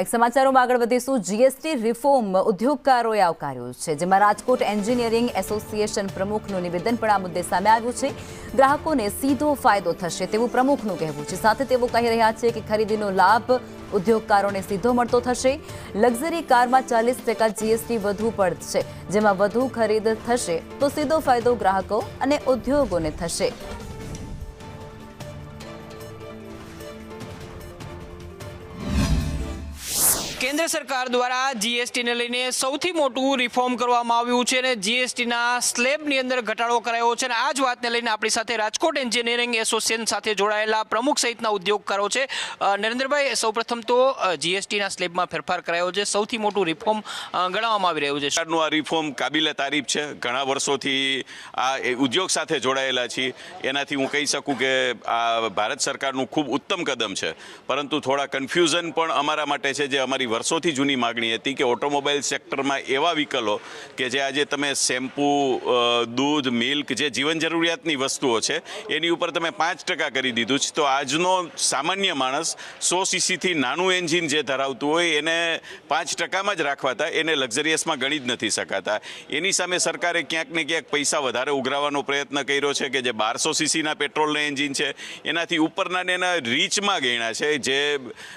એક સમાચારોમાં આગળ વધીશું। જીએસટી રિફોર્મ ઉદ્યોગકારોએ આવકાર્યું છે, જેમાં રાજકોટ એન્જિનિયરિંગ એસોસિએશન પ્રમુખનું નિવેદન પણ આ મુદ્દે સામે આવ્યું છે। ગ્રાહકોને સીધો ફાયદો થશે તેવું પ્રમુખનું કહેવું છે। સાથે તેઓ કહી રહ્યા છે કે ખરીદીનો લાભ ઉદ્યોગકારોને સીધો મળતો થશે। લક્ઝરી કારમાં 40% જીએસટી વધુ પડશે, જેમાં વધુ ખરીદ થશે તો સીધો ફાયદો ગ્રાહકો અને ઉદ્યોગોને થશે। केंद्र सरकार द्वारा जीएसटी ने लईने सौथी मोटुं रिफॉर्म करवामां आव्युं छे ने जीएसटी ना स्लेबनी अंदर घटाडो करायो छे। आ ज वातने लईने आपणी साथे राजकोट एन्जिनियरिंग एसोसिएशन साथे जोडायेला प्रमुख सहितना उद्योगकारो छे। नरेन्द्रभाई, सौप्रथम तो जीएसटी ना स्लेबमां फेरफार करायो छे, सौथी मोटुं रिफॉर्म गणाववामां आवी रह्युं छे। सरकारनुं आ रिफॉर्म काबिले तारीफ छे। घणा वर्षोथी आ उद्योग साथे जोडायेला छीए, एनाथी हुं कही शकું કે આ ભારત સરકારનું ખૂબ ઉત્તમ કદમ છે। પરંતુ થોડા કન્ફ્યુઝન પણ અમારા માટે છે, જે અમારી વર્ષોથી જૂની માગણી હતી કે ઓટોમોબાઈલ સેક્ટરમાં એવા વિકલ્પો કે જે આજે તમે શેમ્પુ, દૂધ, મિલ્ક, જે જીવન જરૂરિયાતની વસ્તુઓ છે એની ઉપર તમે 5% કરી દીધું છે। તો આજનો સામાન્ય માણસ 100 સીસીથી નાનું એન્જિન જે ધરાવતું હોય એને 5%માં જ રાખવા હતા, એને લક્ઝરિયસમાં ગણી જ નથી શકાતા। એની સામે સરકારે ક્યાંક ને ક્યાંક પૈસા વધારે ઉઘરાવવાનો પ્રયત્ન કર્યો છે કે જે 1200 સીસીના પેટ્રોલના એન્જિન છે એનાથી ઉપરના ને એના રીચમાં ગણ્યા છે, જે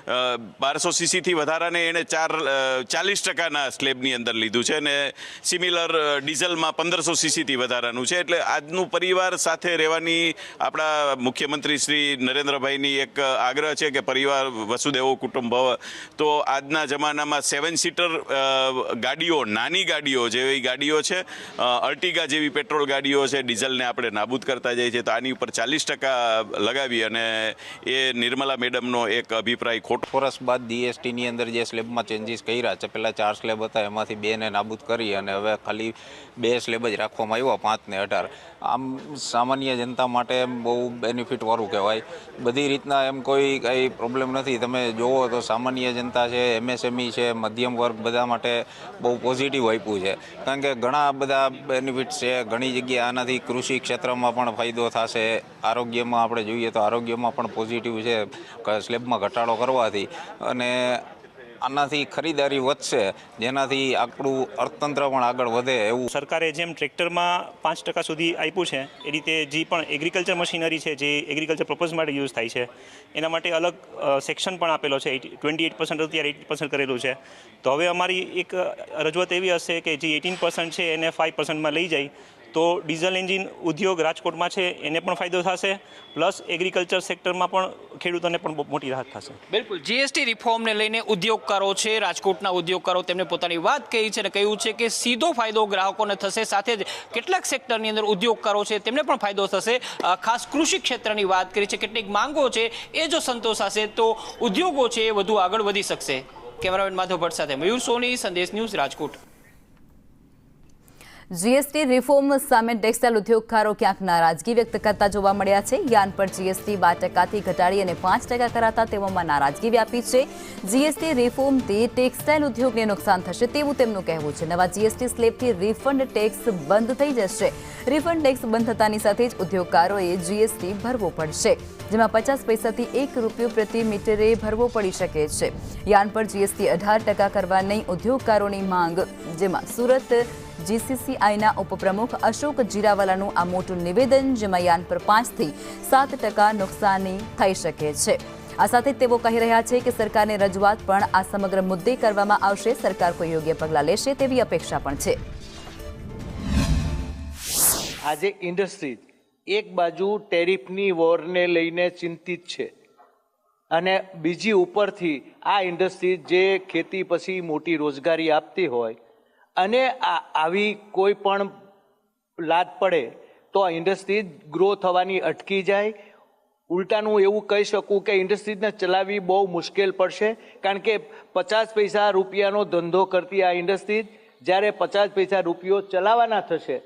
1200 સીસીથી વધારાને એને 40%ના સ્લેબની અંદર લીધું છે અને સિમિલર ડીઝલમાં 1500 સીસીથી વધારાનું છે। એટલે આજનું પરિવાર સાથે રહેવાની આપણા મુખ્યમંત્રી શ્રી નરેન્દ્રભાઈની એક આગ્રહ છે કે પરિવાર વસુદેવો કુટુંબવ। તો આજના જમાનામાં 7 સીટર ગાડીઓ, નાની ગાડીઓ જેવી ગાડીઓ છે, અર્ટિગા જેવી પેટ્રોલ ગાડીઓ છે, ડીઝલને આપણે નાબૂદ કરતા જઈએ છીએ। તો આની ઉપર 40% લગાવી અને એ નિર્મલા મેડમનો એક અભિપ્રાય ખોટો। વર્ષ બાદ જીએસટીની અંદર જે સ્લેબમાં ચેન્જીસ કર્યા છે, પહેલાં 4 સ્લેબ હતા એમાંથી 2ને નાબૂદ કરી અને હવે ખાલી 2 સ્લેબ જ રાખવામાં આવ્યા, 5 ને 18। આમ સામાન્ય જનતા માટે એમ બહુ બેનિફિટવાળું કહેવાય। બધી રીતના એમ કોઈ કંઈ પ્રોબ્લેમ નથી। તમે જુઓ તો સામાન્ય જનતા છે, એમએસએમઈ છે, મધ્યમ વર્ગ, બધા માટે બહુ પોઝિટિવ આપ્યું છે, કારણ કે ઘણા બધા બેનિફિટ્સ છે। ઘણી જગ્યાએ આનાથી કૃષિ ક્ષેત્રમાં પણ ફાયદો થશે। આરોગ્યમાં આપણે જોઈએ તો આરોગ્યમાં પણ પોઝિટિવ છે સ્લેબમાં ઘટાડો કરવાથી, અને આનાથી ખરીદારી વધશે, જેનાથી આપણું અર્થતંત્ર પણ આગળ વધે એવું। સરકારે જેમ ટ્રેક્ટરમાં 5% સુધી આપ્યું છે, એ રીતે જે પણ એગ્રીકલ્ચર મશીનરી છે, જે એગ્રીકલ્ચર પર્પઝ માટે યુઝ થાય છે, એના માટે અલગ સેક્શન પણ આપેલો છે। 28% અત્યારે 80% કરેલું છે। તો હવે અમારી એક રજૂઆત એવી હશે કે જે 18% છે એને 5%માં લઈ જાય તો ડીઝલ એન્જિન ઉદ્યોગ રાજકોટમાં છે એને પણ ફાયદો થશે, પ્લસ એગ્રીકલ્ચર સેક્ટરમાં પણ ખેડૂતોને પણ મોટી રાહત થશે। બિલકુલ, જીએસટી રિફોર્મને લઈને ઉદ્યોગકારો છે, રાજકોટના ઉદ્યોગકારો તેમણે પોતાની વાત કહી છે અને કહ્યું છે કે સીધો ફાયદો ગ્રાહકોને થશે, સાથે જ કેટલાક સેક્ટરની અંદર ઉદ્યોગકારો છે તેમને પણ ફાયદો થશે। ખાસ કૃષિ ક્ષેત્રની વાત કરી છે, કેટલીક માંગો છે એ જો સંતોષાશે તો ઉદ્યોગો છે એ વધુ આગળ વધી શકશે। કેમેરામેન માધવ ભટ્ટ સાથે મયુર સોની, સંદેશ ન્યૂઝ, રાજકોટ। જીએસટી રિફોર્મ સામે ટેક્સટાઇલ ઉદ્યોગકારો ક્યાંક નારાજગી વ્યક્ત કરતા જોવા મળ્યા છે। યાન પર જીએસટી 12%થી ઘટાડી અને 5% કરાતા તેઓમાં નારાજગી વ્યાપી છે। જીએસટી રિફોર્મથી ટેક્સટાઇલ ઉદ્યોગને નુકસાન થશે તેવું તેમનું કહેવું છે। નવા જીએસટી સ્લેબથી રિફંડ ટેક્સ બંધ થઈ જશે। રિફંડ ટેક્સ બંધ થતાની સાથે જ ઉદ્યોગકારોએ જીએસટી ભરવો પડશે, જેમાં 50 પૈસાથી ₹1 પ્રતિ મીટરે ભરવો પડી શકે છે। યાન પર જીએસટી 18% કરવાની ઉદ્યોગકારોની માંગ, જેમાં સુરત જીસીસીઆઈના ઉપપ્રમુખ અશોક જીરાવાલાનું આ મોટું નિવેદન, જેમાં યાન પર 5 થી 7% નુકસાની થઈ શકે છે। આ સાથે તેઓ કહી રહ્યા છે કે સરકારને રજૂઆત પણ આ સમગ્ર મુદ્દે કરવામાં આવશે। સરકાર કોઈ યોગ્ય પગલાં લેશે તેવી અપેક્ષા પણ છે। આજે ઇન્ડસ્ટ્રીઝ એક બાજુ ટેરિફની વોરને લઈને ચિંતિત છે અને બીજી ઉપરથી આ ઇન્ડસ્ટ્રીઝ જે ખેતી પછી મોટી રોજગારી આપતી હોય અને આવી કોઈ પણ લાદ પડે તો આ ઇન્ડસ્ટ્રીઝ ગ્રો થવાની અટકી જાય। ઉલટાનું એવું કહી શકું કે ઇન્ડસ્ટ્રીઝને ચલાવવી બહુ મુશ્કેલ પડશે, કારણ કે 50 પૈસા રૂપિયાનો ધંધો કરતી આ ઇન્ડસ્ટ્રીઝ જ્યારે 50 પૈસા રૂપિયો ચલાવવાના થશે,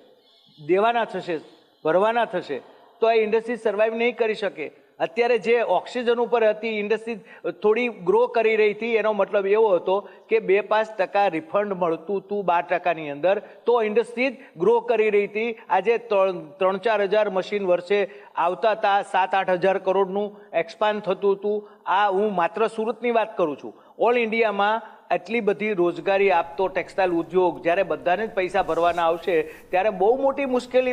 દેવાના થશે, ભરવાના થશે, તો આ ઇન્ડસ્ટ્રી સર્વાઈવ નહીં કરી શકે। અત્યારે જે ઓક્સિજન ઉપર હતી ઇન્ડસ્ટ્રી થોડી ગ્રો કરી રહી હતી, એનો મતલબ એવો હતો કે 2-5% રિફંડ મળતું હતું 12%ની અંદર, તો ઇન્ડસ્ટ્રી ગ્રો કરી રહી હતી. આજે 3-4 હજાર મશીન વર્ષે આવતા હતા, 7-8 હજાર કરોડનું એક્સપાન્ડ થતું હતું. આ હું માત્ર સુરતની વાત કરું છું. ઓલ ઇન્ડિયામાં આટલી બધી રોજગારી આપતો ટેક્સટાઇલ ઉદ્યોગ જ્યારે બધાને જ પૈસા ભરવાના આવશે ત્યારે બહુ મોટી મુશ્કેલી